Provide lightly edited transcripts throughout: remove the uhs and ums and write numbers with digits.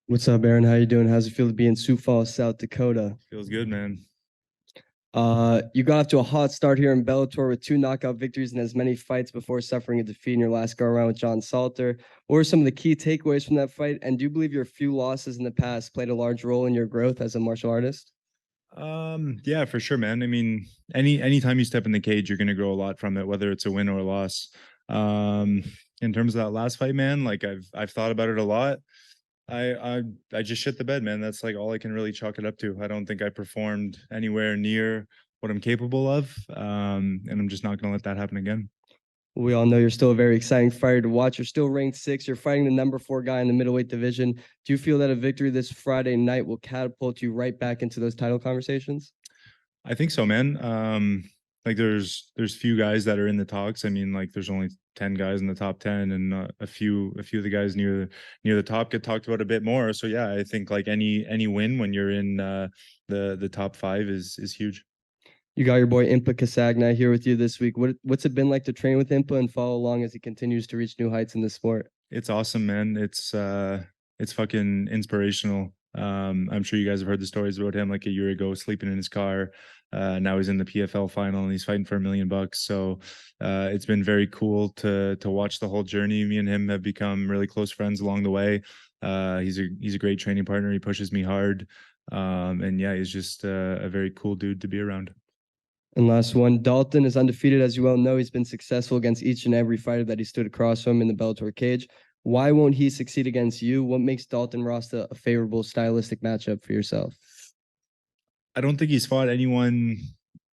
What's up, Aaron? How you doing? How's it feel to be in Sioux Falls, South Dakota? Feels good, man. You got off to a hot start here in Bellator with two knockout victories and as many fights before suffering a defeat in your last go around with John Salter. What were some of the key takeaways from that fight? And do you believe your few losses in the past played a large role in your growth as a martial artist? Yeah, for sure, man. I mean, anytime you step in the cage, you're gonna grow a lot from it, whether it's a win or a loss. Um, in terms of that last fight, man, like I've thought about it a lot. I just shit the bed, man. That's like all I can really chalk it up to. I don't think I performed anywhere near what I'm capable of. And I'm just not gonna let that happen again. We all know you're still a very exciting fighter to watch. You're still ranked 6. You're fighting the number 4 guy in the middleweight division. Do you feel that a victory this Friday night will catapult you right back into those title conversations? I think so, man. Like there's few guys that are in the talks. I mean, like there's only 10 guys in the top 10, and a few of the guys near the top get talked about a bit more. So yeah, I think like any win when you're in the top five is huge. You got your boy Impa Casagna here with you this week. What's it been like to train with Impa and follow along as he continues to reach new heights in the sport? It's awesome, man. It's fucking inspirational. I'm sure you guys have heard the stories about him like a year ago, sleeping in his car. Now he's in the PFL final and he's fighting for $1 million. So it's been very cool to watch the whole journey. Me and him have become really close friends along the way. He's a great training partner. He pushes me hard. And yeah, he's just a very cool dude to be around. And last one, Dalton is undefeated, as you well know. He's been successful against each and every fighter that he stood across from in the Bellator cage. Why won't he succeed against you? What makes Dalton Rasta a favorable stylistic matchup for yourself? I don't think he's fought anyone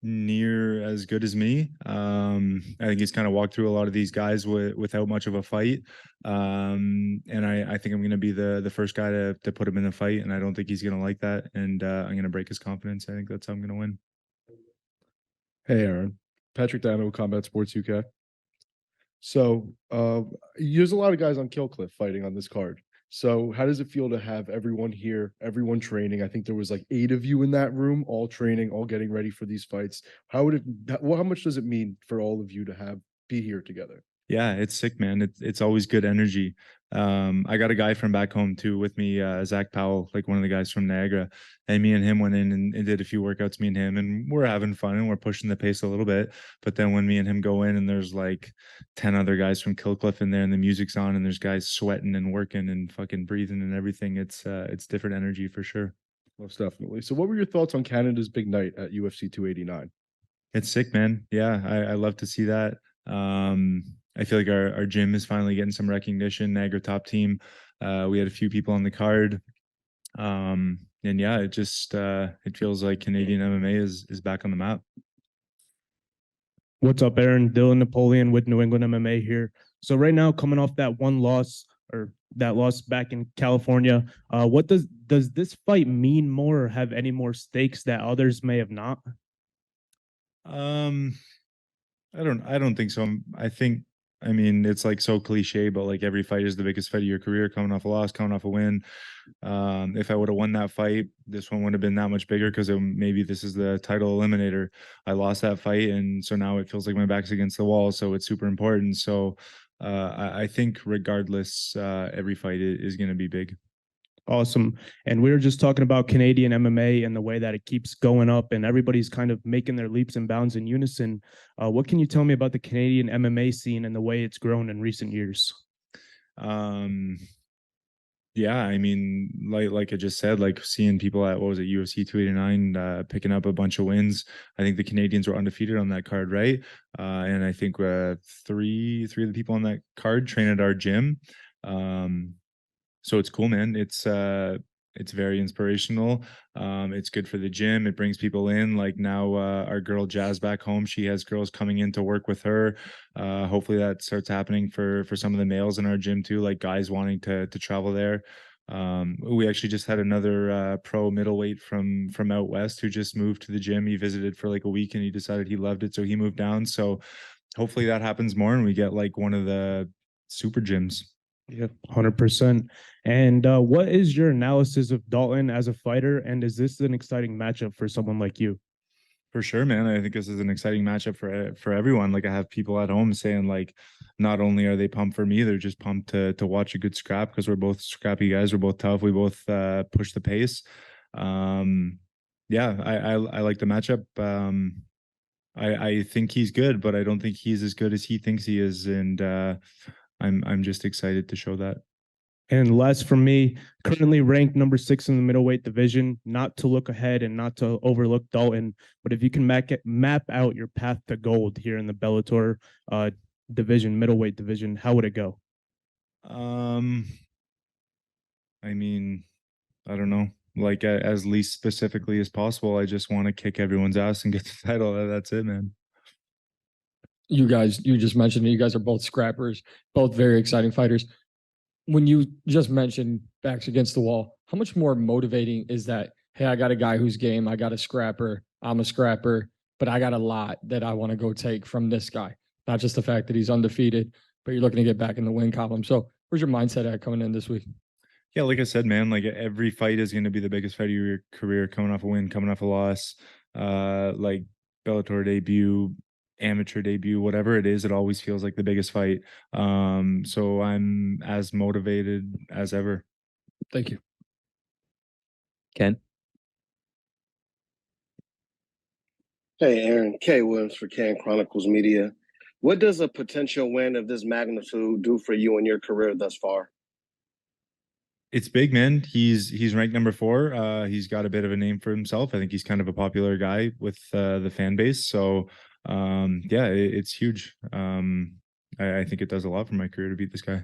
near as good as me. I think he's kind of walked through a lot of these guys without much of a fight. And I think I'm going to be the first guy to put him in a fight, and I don't think he's going to like that. And I'm going to break his confidence. I think that's how I'm going to win. Hey, Aaron. Patrick Dano, Combat Sports UK. So, there's a lot of guys on Killcliff fighting on this card. So, how does it feel to have everyone here, everyone training? I think there was like 8 of you in that room, all training, all getting ready for these fights. How would it? How much does it mean for all of you to have be here together? Yeah, it's sick, man. It's always good energy. I got a guy from back home too with me, Zach Powell, like one of the guys from Niagara, and me and him went in and did a few workouts. Me and him, and we're having fun and we're pushing the pace a little bit. But then when me and him go in, and there's like 10 other guys from Killcliff in there, and the music's on, and there's guys sweating and working and fucking breathing and everything. It's different energy for sure. Most definitely. So, what were your thoughts on Canada's big night at UFC 289? It's sick, man. Yeah, I love to see that. I feel like our gym is finally getting some recognition. Niagara top team. We had a few people on the card. And yeah, it feels like Canadian MMA is back on the map. What's up, Aaron? Dylan Napoleon with New England MMA here. So right now, coming off that one loss or that loss back in California, what does this fight mean more or have any more stakes that others may have not? Um, I don't think so. I mean, it's like so cliche, but like every fight is the biggest fight of your career, coming off a loss, coming off a win. If I would have won that fight, this one would have been that much bigger because maybe this is the title eliminator. I lost that fight, and so now it feels like my back's against the wall. So it's super important. So I think regardless, every fight is going to be big. Awesome. And we were just talking about Canadian MMA and the way that it keeps going up and everybody's kind of making their leaps and bounds in unison. What can you tell me about the Canadian MMA scene and the way it's grown in recent years? Um, yeah, I mean, like I just said, like seeing people at what was it, UFC 289, picking up a bunch of wins. I think the Canadians were undefeated on that card, right? And I think three of the people on that card train at our gym. Um, so it's cool, man. It's very inspirational. It's good for the gym. It brings people in. Like now, our girl Jazz back home, she has girls coming in to work with her. Hopefully that starts happening for some of the males in our gym too, like guys wanting to travel there. We actually just had another pro middleweight from out west who just moved to the gym. He visited for like a week and he decided he loved it, so he moved down. So hopefully that happens more and we get like one of the super gyms. Yeah, 100%. And what is your analysis of Dalton as a fighter? And is this an exciting matchup for someone like you? For sure, man. I think this is an exciting matchup for everyone. Like I have people at home saying like, not only are they pumped for me, they're just pumped to watch a good scrap because we're both scrappy guys. We're both tough. We both push the pace. Yeah, I like the matchup. I think he's good, but I don't think he's as good as he thinks he is, and I'm just excited to show that. And last for me, currently ranked number 6 in the middleweight division. Not to look ahead and not to overlook Dalton, but if you can map out your path to gold here in the Bellator division, middleweight division, how would it go? I mean, I don't know. Like as least specifically as possible. I just want to kick everyone's ass and get the title. That's it, man. You just mentioned it. You guys are both scrappers, both very exciting fighters. When you just mentioned backs against the wall, how much more motivating is that? Hey, I got a guy who's game. I got a scrapper. I'm a scrapper, but I got a lot that I want to go take from this guy. Not just the fact that he's undefeated, but you're looking to get back in the win column. So where's your mindset at coming in this week? Yeah, like I said, man, like every fight is going to be the biggest fight of your career, coming off a win, coming off a loss, like Bellator debut, amateur debut, whatever it is, it always feels like the biggest fight. So I'm as motivated as ever. Thank you. Ken? Hey, Aaron. K. Williams for Can Chronicles Media. What does a potential win of this magnitude do for you in your career thus far? It's big, man. He's ranked number 4. He's got a bit of a name for himself. I think he's kind of a popular guy with the fan base. So yeah, it's huge. I think it does a lot for my career to beat this guy.